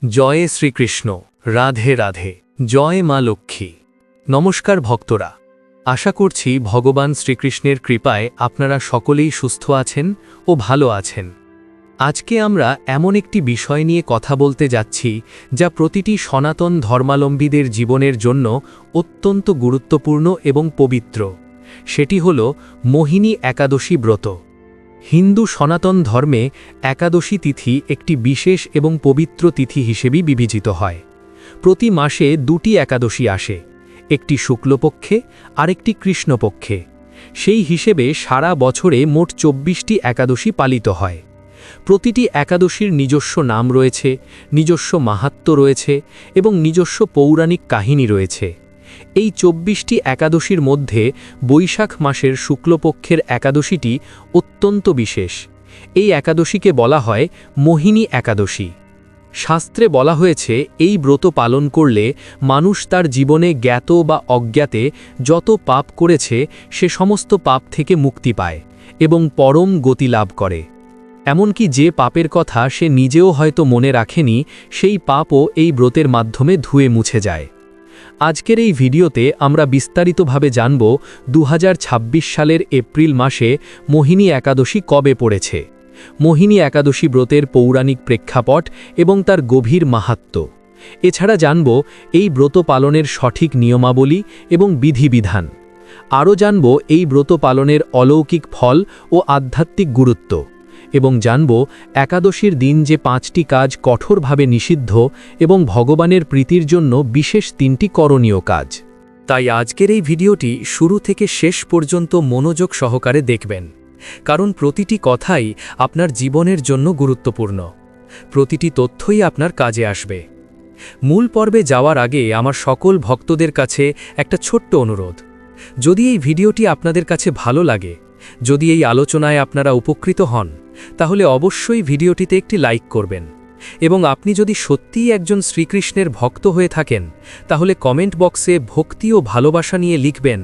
জয় শ্রীকৃষ্ণ, রাধে রাধে, জয় মা লক্ষ্মী। নমস্কার ভক্তরা, আশা করছি ভগবান শ্রীকৃষ্ণের কৃপায় আপনারা সকলেই সুস্থ আছেন ও ভালো আছেন। আজকে আমরা এমন একটি বিষয় নিয়ে কথা বলতে যাচ্ছি যা প্রতিটি সনাতন ধর্মাবলম্বীদের জীবনের জন্য অত্যন্ত গুরুত্বপূর্ণ এবং পবিত্র। সেটি হল মোহিনী একাদশী ব্রত। হিন্দু সনাতন ধর্মে একাদশী তিথি একটি বিশেষ এবং পবিত্র তিথি হিসেবেই বিবেচিত হয়। প্রতি মাসে দুটি একাদশী আসে, একটি শুক্লপক্ষে আর একটি কৃষ্ণপক্ষে। সেই হিসেবে সারা বছরে মোট ২৪টি একাদশী পালিত হয়। প্রতিটি একাদশীর নিজস্ব নাম রয়েছে, নিজস্ব মাহাত্ম্য রয়েছে এবং নিজস্ব পৌরাণিক কাহিনী রয়েছে। এই ২৪টি একাদশীর মধ্যে বৈশাখ মাসের শুক্লপক্ষের একাদশীটি অত্যন্ত বিশেষ। এই একাদশীকে বলা হয় মোহিনী একাদশী। শাস্ত্রে বলা হয়েছে এই ব্রত পালন করলে মানুষ তার জীবনে জ্ঞাত বা অজ্ঞাতে যত পাপ করেছে সে সমস্ত পাপ থেকে মুক্তি পায় এবং পরম গতি লাভ করে। এমনকি যে পাপের কথা সে নিজেও হয়তো মনে রাখেনি, সেই পাপও এই ব্রতের মাধ্যমে ধুয়ে মুছে যায়। আজকের এই ভিডিওতে আমরা বিস্তারিতভাবে জানব ২০২৬ সালের এপ্রিল মাসে মোহিনী একাদশী কবে পড়েছে, মোহিনী একাদশী ব্রতের পৌরাণিক প্রেক্ষাপট এবং তার গভীর মাহাত্ম্য। এছাড়া জানব এই ব্রত পালনের সঠিক নিয়মাবলী এবং বিধিবিধান। আরও জানব এই ব্রত পালনের অলৌকিক ফল ও আধ্যাত্মিক গুরুত্ব, এবং জানব একাদশীর দিন যে ৫টি কাজ কঠোরভাবে নিষিদ্ধ এবং ভগবানের প্রীতির জন্য বিশেষ ৩টি করণীয় কাজ। তাই আজকের এই ভিডিওটি শুরু থেকে শেষ পর্যন্ত মনোযোগ সহকারে দেখবেন, কারণ প্রতিটি কথাই আপনার জীবনের জন্য গুরুত্বপূর্ণ। প্রতিটি তথ্যই আপনার কাজে আসবে। মূল পর্বে যাওয়ার আগে আমার সকল ভক্তদের কাছে একটা ছোট্ট অনুরোধ। যদি এই ভিডিওটি আপনাদের কাছে ভালো লাগে, যদি এই আলোচনায় আপনারা উপকৃত হন, তাহলে অবশ্যই ভিডিওটিতে একটি লাইক করবেন। এবং আপনি যদি সত্যিই একজন শ্রীকৃষ্ণের ভক্ত হয়ে থাকেন, তাহলে কমেন্ট বক্সে ভক্তি ও ভালোবাসা নিয়ে লিখবেন,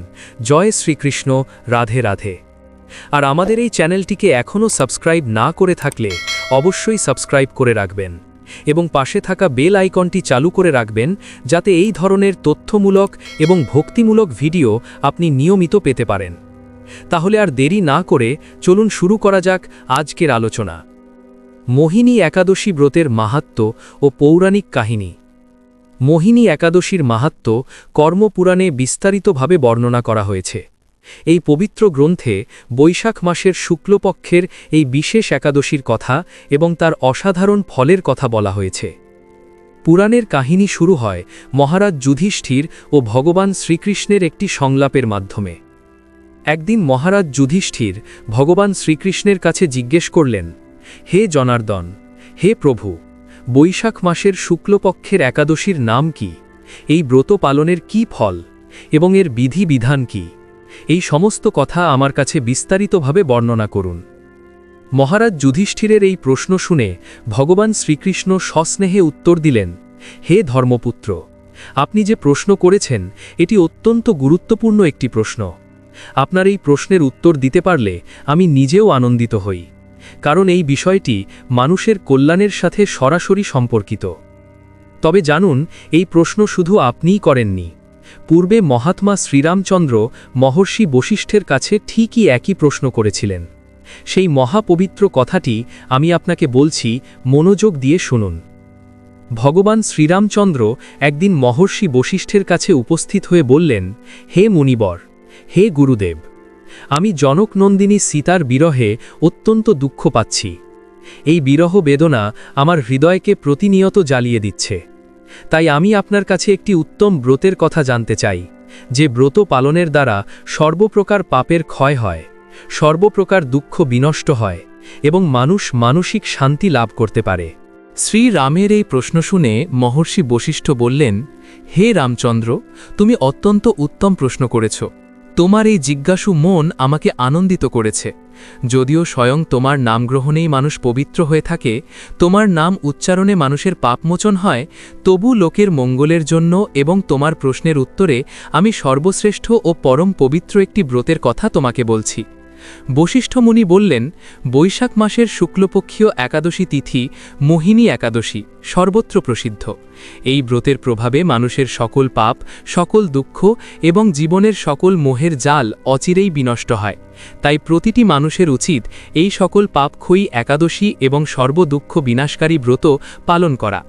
জয় শ্রীকৃষ্ণ, রাধে রাধে। আর আমাদের এই চ্যানেলটিকে এখনও সাবস্ক্রাইব না করে থাকলে অবশ্যই সাবস্ক্রাইব করে রাখবেন এবং পাশে থাকা বেল আইকনটি চালু করে রাখবেন, যাতে এই ধরনের তথ্যমূলক এবং ভক্তিমূলক ভিডিও আপনি নিয়মিত পেতে পারেন। তাহলে আর দেরি না করে চলুন শুরু করা যাক আজকের আলোচনা। মোহিনী একাদশী ব্রতের মাহাত্ম্য ও পৌরাণিক কাহিনী। মোহিনী একাদশীর মাহাত্ম্য কর্মপুরাণে বিস্তারিতভাবে বর্ণনা করা হয়েছে। এই পবিত্র গ্রন্থে বৈশাখ মাসের শুক্লপক্ষের এই বিশেষ একাদশীর কথা এবং তার অসাধারণ ফলের কথা বলা হয়েছে। পুরাণের কাহিনী শুরু হয় মহারাজ যুধিষ্ঠির ও ভগবান শ্রীকৃষ্ণের একটি সংলাপের মাধ্যমে। একদিন মহারাজ যুধিষ্ঠির ভগবান শ্রীকৃষ্ণের কাছে জিজ্ঞেস করলেন, হে জনার্দন, হে প্রভু, বৈশাখ মাসের শুক্লপক্ষের একাদশীর নাম কি, এই ব্রত পালনের কি ফল এবং এর বিধিবিধান কি? এই সমস্ত কথা আমার কাছে বিস্তারিতভাবে বর্ণনা করুন। মহারাজ যুধিষ্ঠিরের এই প্রশ্ন শুনে ভগবান শ্রীকৃষ্ণ সস্নেহে উত্তর দিলেন, হে ধর্মপুত্র, আপনি যে প্রশ্ন করেছেন এটি অত্যন্ত গুরুত্বপূর্ণ একটি প্রশ্ন। আপনার এই প্রশ্নের উত্তর দিতে পারলে আমি নিজেও আনন্দিত হই, কারণ এই বিষয়টি মানুষের কল্যাণের সাথে সরাসরি সম্পর্কিত। তবে জানুন, এই প্রশ্ন শুধু আপনিই করেননি। পূর্বে মহাত্মা শ্রীরামচন্দ্র মহর্ষি বশিষ্ঠের কাছে ঠিকই একই প্রশ্ন করেছিলেন। সেই মহাপবিত্র কথাটি আমি আপনাকে বলছি, মনোযোগ দিয়ে শুনুন। ভগবান শ্রীরামচন্দ্র একদিন মহর্ষি বশিষ্ঠের কাছে উপস্থিত হয়ে বললেন, হে মুনিবর, হে গুরুদেব, আমি জনকনন্দিনী সীতার বিরহে অত্যন্ত দুঃখ পাচ্ছি। এই বিরহ বেদনা আমার হৃদয়কে প্রতিনিয়ত জ্বালিয়ে দিচ্ছে। তাই আমি আপনার কাছে একটি উত্তম ব্রতের কথা জানতে চাই, যে ব্রত পালনের দ্বারা সর্বপ্রকার পাপের ক্ষয় হয়, সর্বপ্রকার দুঃখ বিনষ্ট হয় এবং মানুষ মানসিক শান্তি লাভ করতে পারে। শ্রীরামের এই প্রশ্ন শুনে মহর্ষি বশিষ্ঠ বললেন, হে রামচন্দ্র, তুমি অত্যন্ত উত্তম প্রশ্ন করেছ। তোমার এই জিজ্ঞাসু মন আমাকে আনন্দিত করেছে। যদিও স্বয়ং তোমার নাম গ্রহণেই মানুষ পবিত্র হয়ে থাকে, তোমার নাম উচ্চারণে মানুষের পাপমোচন হয়, তবু লোকের মঙ্গলের জন্য এবং তোমার প্রশ্নের উত্তরে আমি সর্বশ্রেষ্ঠ ও পরম পবিত্র একটি ব্রতের কথা তোমাকে বলছি। বশিষ্ঠ মুনি বললেন, বৈশাখ মাসের শুক্লপক্ষীয় একাদশী তিথি মোহিনী একাদশী সর্বত্র প্রসিদ্ধ। এই ব্রতের প্রভাবে মানুষের সকল পাপ, সকল দুঃখ এবং জীবনের সকল মোহের জাল অচিরেই বিনষ্ট হয়। তাই প্রতিটি মানুষের উচিত এই সকল পাপক্ষয়ী একাদশী এবং সর্বদুঃখ বিনাশকারী ব্রত পালন করা।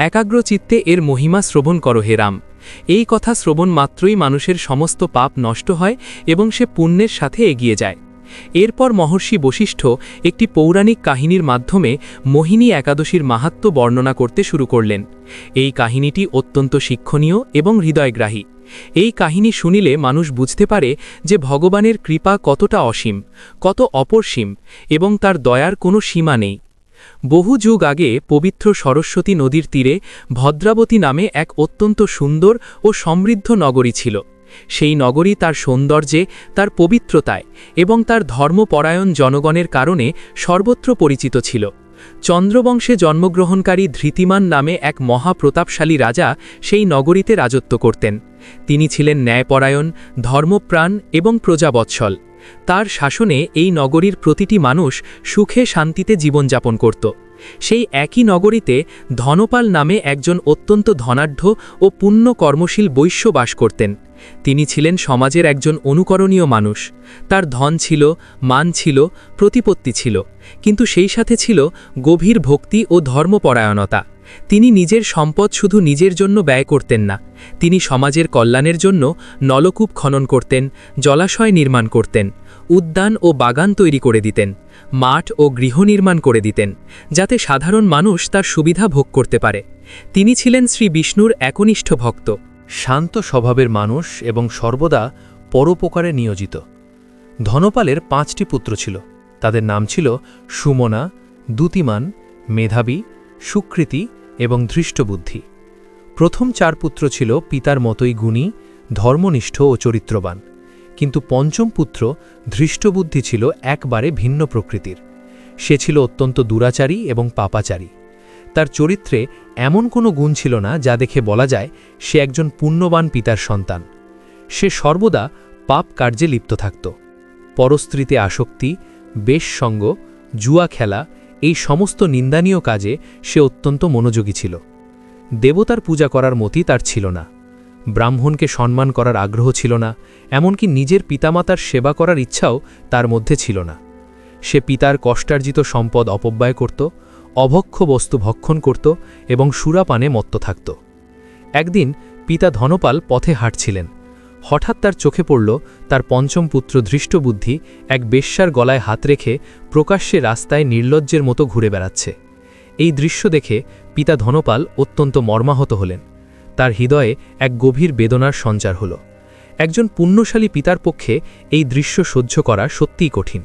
একাগ্র চিত্তে এর মহিমা শ্রবণ করো হে রাম। এই কথা শ্রবণ মাত্রই মানুষের সমস্ত পাপ নষ্ট হয় এবং সে পুণ্যের সাথে এগিয়ে যায়। এরপর মহর্ষি বশিষ্ঠ একটি পৌরাণিক কাহিনীর মাধ্যমে মোহিনী একাদশীর মাহাত্ম্য বর্ণনা করতে শুরু করলেন। এই কাহিনীটি অত্যন্ত শিক্ষণীয় এবং হৃদয়গ্রাহী। এই কাহিনী শুনিলে মানুষ বুঝতে পারে যে ভগবানের কৃপা কতটা অসীম, কত অপরসীম এবং তার দয়ার কোনো সীমা নেই। বহু যুগ আগে পবিত্র সরস্বতী নদীর তীরে ভদ্রাবতী নামে এক অত্যন্ত সুন্দর ও সমৃদ্ধ নগরী ছিল। সেই নগরী তার সৌন্দর্যে, তার পবিত্রতায় এবং তার ধর্মপরায়ণ জনগণের কারণে সর্বত্র পরিচিত ছিল। চন্দ্রবংশে জন্মগ্রহণকারী ধৃতিমান নামে এক মহাপ্রতাপশালী রাজা সেই নগরীতে রাজত্ব করতেন। তিনি ছিলেন ন্যায়পরায়ণ, ধর্মপ্রাণ এবং প্রজাবৎসল। তার শাসনে এই নগরীর প্রতিটি মানুষ সুখে শান্তিতে জীবনযাপন করত। সেই একই নগরীতে ধনপাল নামে একজন অত্যন্ত ধনাঢ্য ও পুণ্য কর্মশীল বৈশ্য বাস করতেন। তিনি ছিলেন সমাজের একজন অনুকরণীয় মানুষ। তার ধন ছিল, মান ছিল, প্রতিপত্তি ছিল, কিন্তু সেই সাথে ছিল গভীর ভক্তি ও ধর্মপরায়ণতা। তিনি নিজের সম্পদ শুধু নিজের জন্য ব্যয় করতেন না, তিনি সমাজের কল্যাণের জন্য নলকূপ খনন করতেন, জলাশয় নির্মাণ করতেন, উদ্যান ও বাগান তৈরি করে দিতেন, মাঠ ও গৃহ নির্মাণ করে দিতেন, যাতে সাধারণ মানুষ তার সুবিধা ভোগ করতে পারে। তিনি ছিলেন শ্রী বিষ্ণুর একনিষ্ঠ ভক্ত, শান্ত স্বভাবের মানুষ এবং সর্বদা পরোপকারে নিয়োজিত। ধনপালের 5টি পুত্র ছিল। তাদের নাম ছিল সুমনা, দ্যুতিমান, মেধাবী, সুকৃতি এবং ধৃষ্টবুদ্ধি। প্রথম 4 পুত্র ছিল পিতার মতোই গুণী, ধর্মনিষ্ঠ ও চরিত্রবান, কিন্তু পঞ্চম পুত্র ধৃষ্টবুদ্ধি ছিল একবারে ভিন্ন প্রকৃতির। সে ছিল অত্যন্ত দুরাচারী এবং পাপাচারী। তার চরিত্রে এমন কোনো গুণ ছিল না যা দেখে বলা যায় সে একজন পুণ্যবান পিতার সন্তান। সে সর্বদা পাপ কার্যে লিপ্ত থাকত। পরস্ত্রীতে আসক্তি, বেশসঙ্গ, জুয়া খেলা, এই সমস্ত নিন্দানীয় কাজে সে অত্যন্ত মনোযোগী ছিল। দেবতার পূজা করার মতি তার ছিল না। ব্রাহ্মণকে সম্মান করার আগ্রহ ছিল না, এমনকি নিজের পিতামাতার সেবা করার ইচ্ছাও তার মধ্যে ছিল না। সে পিতার কষ্টার্জিত সম্পদ অপব্যয় করত, অভক্ষ বস্তু ভক্ষণ করত এবং সুরাপানে মত্ত থাকত। একদিন পিতা ধনপাল পথে হাঁটছিলেন। হঠাৎ তার চোখে পড়ল তার পঞ্চম পুত্র ধৃষ্টবুদ্ধি এক বেশ্যার গলায় হাত রেখে প্রকাশ্যে রাস্তায় নির্লজ্জের মতো ঘুরে বেড়াচ্ছে। এই দৃশ্য দেখে পিতা ধনপাল অত্যন্ত মর্মাহত হলেন। তার হৃদয়ে এক গভীর বেদনার সঞ্চার হল। একজন পুণ্যশালী পিতার পক্ষে এই দৃশ্য সহ্য করা সত্যিই কঠিন।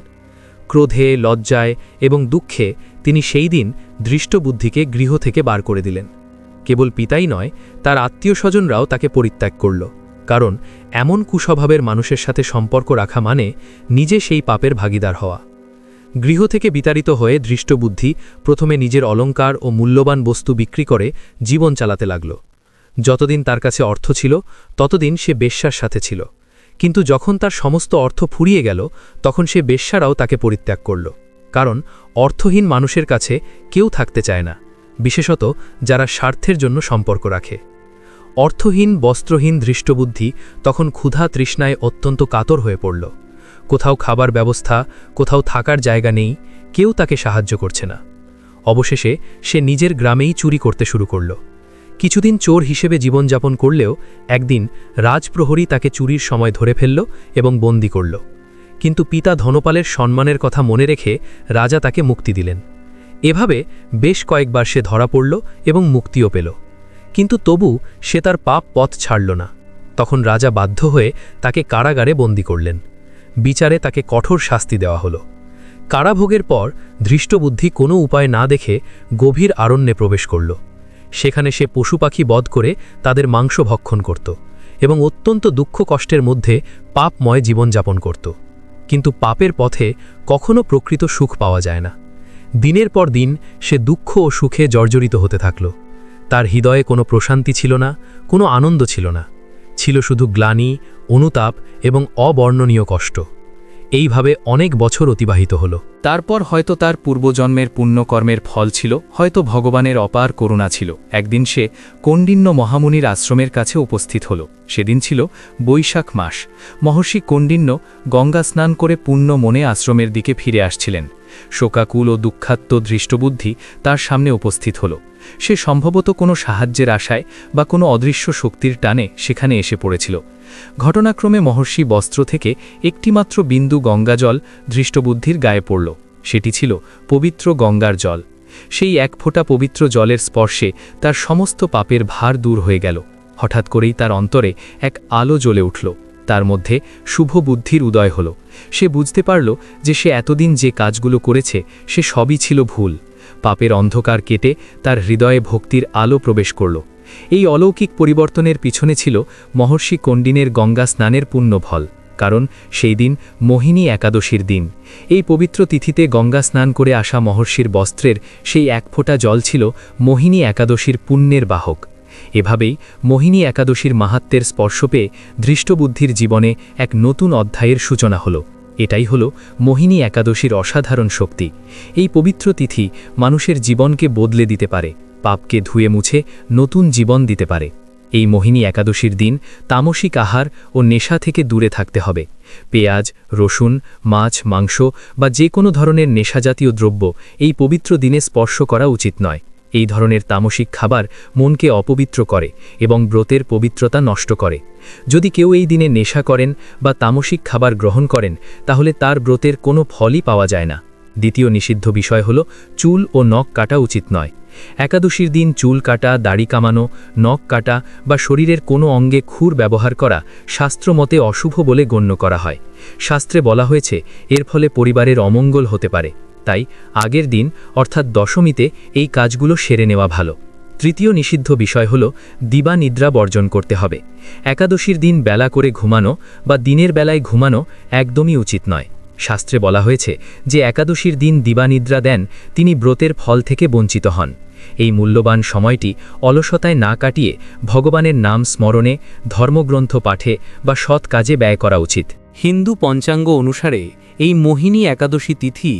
ক্রোধে, লজ্জায় এবং দুঃখে তিনি সেই দিন ধৃষ্টবুদ্ধিকে গৃহ থেকে বার করে দিলেন। কেবল পিতাই নয়, তার আত্মীয় স্বজনরাও তাকে পরিত্যাগ করল, কারণ এমন কুস্বভাবের মানুষের সাথে সম্পর্ক রাখা মানে নিজে সেই পাপের ভাগীদার হওয়া। গৃহ থেকে বিতাড়িত হয়ে ধৃষ্টবুদ্ধি প্রথমে নিজের অলংকার ও মূল্যবান বস্তু বিক্রি করে জীবন চালাতে লাগল। যতদিন তার কাছে অর্থ ছিল ততদিন সে বেশ্যার সাথে ছিল, কিন্তু যখন তার সমস্ত অর্থ ফুরিয়ে গেল তখন সে বেশ্যারাও তাকে পরিত্যাগ করল। কারণ অর্থহীন মানুষের কাছে কেউ থাকতে চায় না, বিশেষত যারা স্বার্থের জন্য সম্পর্ক রাখে। অর্থহীন, বস্ত্রহীন ধৃষ্টবুদ্ধি তখন ক্ষুধা তৃষ্ণায় অত্যন্ত কাতর হয়ে পড়ল। কোথাও খাবার ব্যবস্থা, কোথাও থাকার জায়গা নেই, কেউ তাকে সাহায্য করছে না। অবশেষে সে নিজের গ্রামেই চুরি করতে শুরু করল। কিছুদিন চোর হিসেবে জীবনযাপন করলেও একদিন রাজপ্রহরী তাকে চুরির সময় ধরে ফেলল এবং বন্দী করল। কিন্তু পিতা ধনপালের সম্মানের কথা মনে রেখে রাজা তাকে মুক্তি দিলেন। এভাবে বেশ কয়েকবার সে ধরা পড়ল এবং মুক্তিও পেল, কিন্তু তবু সে তার পাপ পথ ছাড়ল না। তখন রাজা বাধ্য হয়ে তাকে কারাগারে বন্দী করলেন। বিচারে তাকে কঠোর শাস্তি দেওয়া হলো। কারাভোগের পর ধৃষ্টবুদ্ধি কোনো উপায় না দেখে গভীর আরণ্যে প্রবেশ করল। সেখানে সে পশু পাখি বধ করে তাদের মাংস ভক্ষণ করত এবং অত্যন্ত দুঃখ কষ্টের মধ্যে পাপময় জীবনযাপন করত। কিন্তু পাপের পথে কখনো প্রকৃত সুখ পাওয়া যায় না। দিনের পর দিন সে দুঃখ ও সুখে জর্জরিত হতে থাকল। তার হৃদয়ে কোনো প্রশান্তি ছিল না, কোনো আনন্দ ছিল না, ছিল শুধু গ্লানি, অনুতাপ এবং অবর্ণনীয় কষ্ট। এইভাবে অনেক বছর অতিবাহিত হলো। তারপর হয়তো তার পূর্বজন্মের পুণ্যকর্মের ফল ছিল, হয়তো ভগবানের অপার করুণা ছিল। একদিন সে কৌণ্ডিন্য মহামুনির আশ্রমের কাছে উপস্থিত হল। সেদিন ছিল বৈশাখ মাস। মহর্ষি কৌণ্ডিন্য গঙ্গা স্নান করে পূর্ণ মনে আশ্রমের দিকে ফিরে আসছিলেন। শোকাকুল ও দুঃখাত্ম দৃষ্টবুদ্ধি তার সামনে উপস্থিত হল। সে সম্ভবত কোনো সাহায্যের আশায় বা কোনো অদৃশ্য শক্তির টানে সেখানে এসে পড়েছিল। ঘটনাক্রমে মহর্ষি বস্ত্র থেকে একটিমাত্র বিন্দু গঙ্গাজল দৃষ্টবুদ্ধির গায়ে পড়ল। সেটি ছিল পবিত্র গঙ্গার জল। সেই এক ফোঁটা পবিত্র জলের স্পর্শে তার সমস্ত পাপের ভার দূর হয়ে গেল। হঠাৎ করেই তার অন্তরে এক আলো জ্বলে উঠল। তার মধ্যে শুভ বুদ্ধির উদয় হল। সে বুঝতে পারল যে সে এতদিন যে কাজগুলো করেছে সে সবই ছিল ভুল। পাপের অন্ধকার কেটে তার হৃদয়ে ভক্তির আলো প্রবেশ করল। এই অলৌকিক পরিবর্তনের পিছনে ছিল মহর্ষি কৌণ্ডিন্যের গঙ্গা স্নানের পুণ্যফল। কারণ সেই দিন মোহিনী একাদশীর দিন। এই পবিত্র তিথিতে গঙ্গা স্নান করে আসা মহর্ষির বস্ত্রের সেই এক ফোঁটা জল ছিল মোহিনী একাদশীর পুণ্যের বাহক। এভাবেই মোহিনী একাদশীর মাহাত্ম্যের স্পর্শ পেয়ে দৃষ্টবুদ্ধির জীবনে এক নতুন অধ্যায়ের সূচনা হল। এটাই হল মোহিনী একাদশীর অসাধারণ শক্তি। এই পবিত্র তিথি মানুষের জীবনকে বদলে দিতে পারে, পাপকে ধুয়ে মুছে নতুন জীবন দিতে পারে। এই মোহিনী একাদশীর দিন তামসিক আহার ও নেশা থেকে দূরে থাকতে হবে। পেঁয়াজ, রসুন, মাছ, মাংস বা যে কোনো ধরনের নেশাজাতীয় দ্রব্য এই পবিত্র দিনে স্পর্শ করা উচিত নয়। এই ধরনের তামসিক খাবার মনকে অপবিত্র করে এবং ব্রতের পবিত্রতা নষ্ট করে। যদি কেউ এই দিনে নেশা করেন বা তামসিক খাবার গ্রহণ করেন তাহলে তার ব্রতের কোনো ফলই পাওয়া যায় না। দ্বিতীয় নিষিদ্ধ বিষয় হল চুল ও নখ কাটা উচিত নয়। একাদশীর দিন চুল কাটা, দাড়ি কামানো, নখ কাটা বা শরীরের কোনো অঙ্গে খুর ব্যবহার করা শাস্ত্রমতে অশুভ বলে গণ্য করা হয়। শাস্ত্রে বলা হয়েছে এর ফলে পরিবারের অমঙ্গল হতে পারে। তাই আগের দিন অর্থাৎ দশমীতে এই কাজগুলো সেরে নেওয়া ভালো। তৃতীয় নিষিদ্ধ বিষয় হল দিবা নিদ্রা বর্জন করতে হবে। একাদশীর দিন বেলা করে ঘুমানো বা দিনের বেলায় ঘুমানো একদমই উচিত নয়। শাস্ত্রে বলা হয়েছে যে একাদশীর দিন দিবানিদ্রা দেন তিনি ব্রতের ফল থেকে বঞ্চিত হন। এই মূল্যবান সময়টি অলসতায় না কাটিয়ে ভগবানের নাম স্মরণে, ধর্মগ্রন্থ পাঠে বা সৎ কাজে ব্যয় করা উচিত। হিন্দু পঞ্চাঙ্গ অনুসারে এই মোহিনী একাদশী তিথি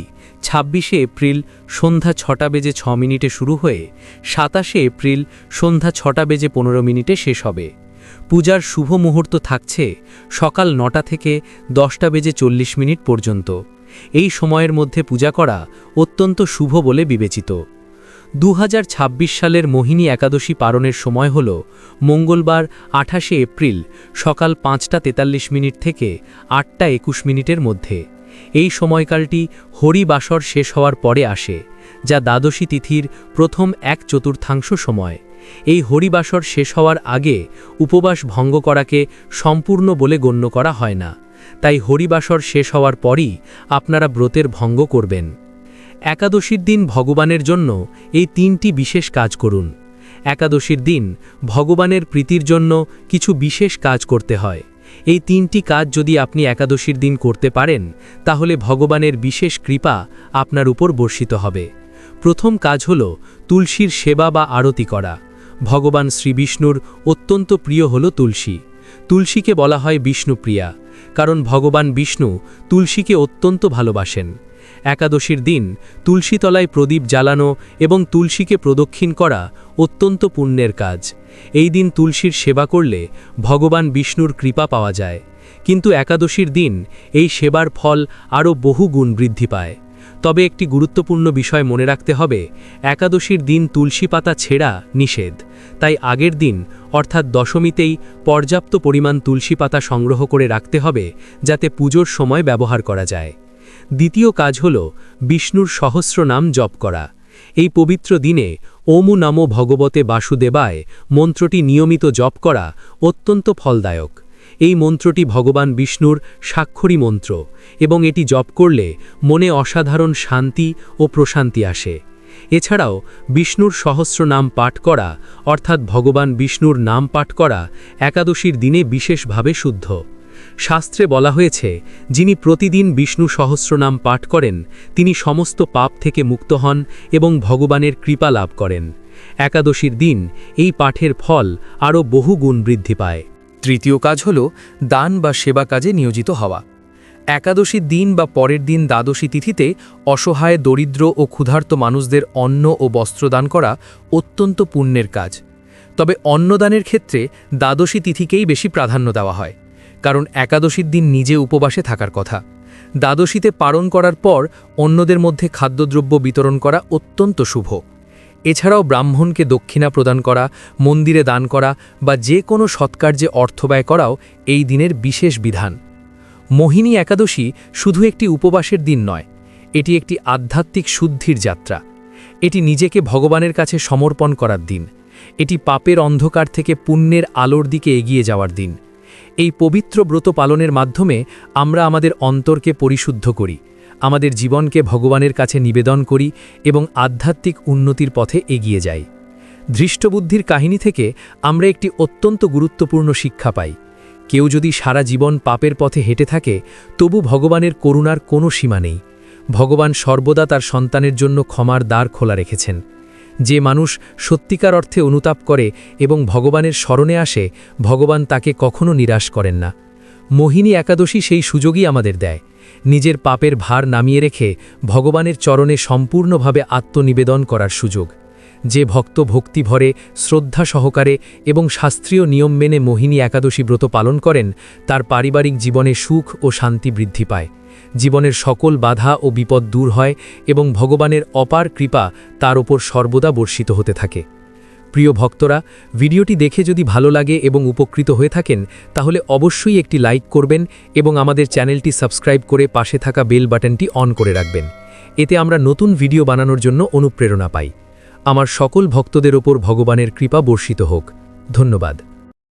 ২৬শে এপ্রিল সন্ধ্যা ৬:০৬ শুরু হয়ে ২৭শে এপ্রিল সন্ধ্যা ৬:১৫ শেষ হবে। পূজার শুভ মুহূর্ত থাকছে সকাল ৯টা থেকে ১০:৪০ পর্যন্ত। এই সময়ের মধ্যে পূজা করা অত্যন্ত শুভ বলে বিবেচিত। ২০২৬ সালের মোহিনী একাদশী পালনের সময় হল মঙ্গলবার ২৮শে এপ্রিল সকাল ৫:৪৩ থেকে ৮:২১ মধ্যে। এই সময়কালটি হরিবাসর শেষ হওয়ার পরে আসে, যা দ্বাদশী তিথির প্রথম ১/৪ সময়। এই হরিবাসর শেষ হওয়ার আগে উপবাস ভঙ্গ করাকে সম্পূর্ণ বলে গণ্য করা হয় না। তাই হরিবাসর শেষ হওয়ার পরই আপনারা ব্রতের ভঙ্গ করবেন। একাদশীর দিন ভগবানের জন্য এই ৩টি বিশেষ কাজ করুন। একাদশীর দিন ভগবানের প্রীতির জন্য কিছু বিশেষ কাজ করতে হয়। এই ৩টি কাজ যদি আপনি একাদশীর দিন করতে পারেন তাহলে ভগবানের বিশেষ কৃপা আপনার উপর বর্ষিত হবে। প্রথম কাজ হল তুলসীর সেবা বা আরতি করা। ভগবান শ্রীবিষ্ণুর অত্যন্ত প্রিয় হল তুলসী। তুলসীকে বলা হয় বিষ্ণুপ্রিয়া, কারণ ভগবান বিষ্ণু তুলসীকে অত্যন্ত ভালোবাসেন। একাদশীর দিন তুলসীতলায় প্রদীপ জ্বালানো এবং তুলসীকে প্রদক্ষিণ করা অত্যন্ত পুণ্যের কাজ। এই দিন তুলসীর সেবা করলে ভগবান বিষ্ণুর কৃপা পাওয়া যায়। কিন্তু একাদশীর দিন এই সেবার ফল আরও বহু গুণ বৃদ্ধি পায়। তবে একটি গুরুত্বপূর্ণ বিষয় মনে রাখতে হবে, একাদশীর দিন তুলসী পাতা ছেঁড়া নিষেধ। তাই আগের দিন অর্থাৎ দশমীতেই পর্যাপ্ত পরিমাণ তুলসী পাতা সংগ্রহ করে রাখতে হবে যাতে পুজোর সময় ব্যবহার করা যায়। দ্বিতীয় কাজ হল বিষ্ণুর সহস্র নাম জপ করা। এই পবিত্র দিনে ওম নমো ভগবতে বাসুদেবায় মন্ত্রটি নিয়মিত জপ করা অত্যন্ত ফলদায়ক। এই মন্ত্রটি ভগবান বিষ্ণুর স্বাক্ষরী মন্ত্র এবং এটি জপ করলে মনে অসাধারণ শান্তি ও প্রশান্তি আসে। এছাড়াও বিষ্ণুর সহস্র নাম পাঠ করা অর্থাৎ ভগবান বিষ্ণুর নাম পাঠ করা একাদশীর দিনে বিশেষভাবে শুদ্ধ। শাস্ত্রে বলা হয়েছে যিনি প্রতিদিন বিষ্ণু সহস্রনাম পাঠ করেন তিনি সমস্ত পাপ থেকে মুক্ত হন এবং ভগবানের কৃপা লাভ করেন। একাদশীর দিন এই পাঠের ফল আরও বহু গুণ বৃদ্ধি পায়। তৃতীয় কাজ হল দান বা সেবা কাজে নিয়োজিত হওয়া। একাদশীর দিন বা পরের দিন দ্বাদশী তিথিতে অসহায় দরিদ্র ও ক্ষুধার্ত মানুষদের অন্ন ও বস্ত্রদান করা অত্যন্ত পুণ্যের কাজ। তবে অন্নদানের ক্ষেত্রে দ্বাদশী তিথিকেই বেশি প্রাধান্য দেওয়া হয়, কারণ একাদশীর দিন নিজে উপবাসে থাকার কথা। দ্বাদশীতে পালন করার পর অন্যদের মধ্যে খাদ্যদ্রব্য বিতরণ করা অত্যন্ত শুভ। এছাড়াও ব্রাহ্মণকে দক্ষিণা প্রদান করা, মন্দিরে দান করা বা যে কোনো সৎকার্যে অর্থ ব্যয় করাও এই দিনের বিশেষ বিধান। মোহিনী একাদশী শুধু একটি উপবাসের দিন নয়, এটি একটি আধ্যাত্মিক শুদ্ধির যাত্রা। এটি নিজেকে ভগবানের কাছে সমর্পণ করার দিন। এটি পাপের অন্ধকার থেকে পুণ্যের আলোর দিকে এগিয়ে যাওয়ার দিন। এই পবিত্র ব্রত পালনের মাধ্যমে আমরা আমাদের অন্তরকে পরিশুদ্ধ করি, আমাদের জীবনকে ভগবানের কাছে নিবেদন করি এবং আধ্যাত্মিক উন্নতির পথে এগিয়ে যাই। ধৃষ্টবুদ্ধির কাহিনী থেকে আমরা একটি অত্যন্ত গুরুত্বপূর্ণ শিক্ষা পাই। কেউ যদি সারা জীবন পাপের পথে হেঁটে থাকে, তবু ভগবানের করুণার কোনো সীমা নেই। ভগবান সর্বদা তার সন্তানের জন্য ক্ষমার দ্বার খোলা রেখেছেন। যে মানুষ সত্যিকার অর্থে অনুতাপ করে এবং ভগবানের শরণে আসে, ভগবান তাকে কখনো নিরাশ করেন না। মোহিনী একাদশী সেই সুযোগই আমাদের দেয়, নিজের পাপের ভার নামিয়ে রেখে ভগবানের চরণে সম্পূর্ণভাবে আত্মনিবেদন করার সুযোগ। যে ভক্ত ভক্তি ভরে, শ্রদ্ধা সহকারে এবং শাস্ত্রীয় নিয়ম মেনে মোহিনী একাদশী ব্রত পালন করেন, তার পারিবারিক জীবনে সুখ ও শান্তি বৃদ্ধি পায়। জীবনের সকল বাধা ও বিপদ দূর হয় এবং ভগবানের অপার কৃপা তার ওপর সর্বদা বর্ষিত হতে থাকে। প্রিয় ভক্তরা, ভিডিওটি দেখে যদি ভালো লাগে এবং উপকৃত হয়ে থাকেন, তাহলে অবশ্যই একটি লাইক করবেন এবং আমাদের চ্যানেলটি সাবস্ক্রাইব করে পাশে থাকা বেল বাটনটি অন করে রাখবেন। এতে আমরা নতুন ভিডিও বানানোর জন্য অনুপ্রেরণা পাই। আমার সকল ভক্তদের ওপর ভগবানের কৃপা বর্ষিত হোক। ধন্যবাদ।